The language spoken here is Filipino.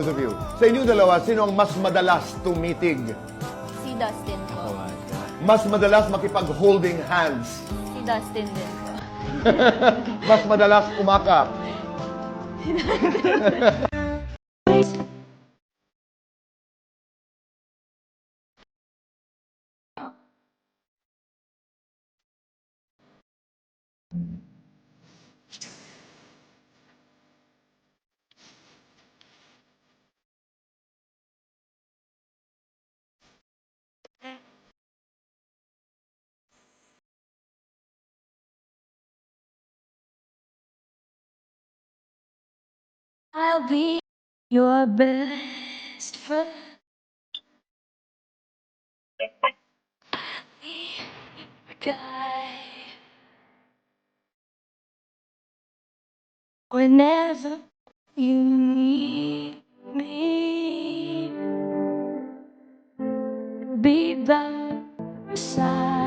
Both of you. Sa inyong dalawa, sino ang mas madalas tumitig? Si Dustin po. Mas madalas makipag-holding hands? Si Dustin din po. Mas madalas umakap? I'll be your best friend. Guy. Whenever you need me, be by your side.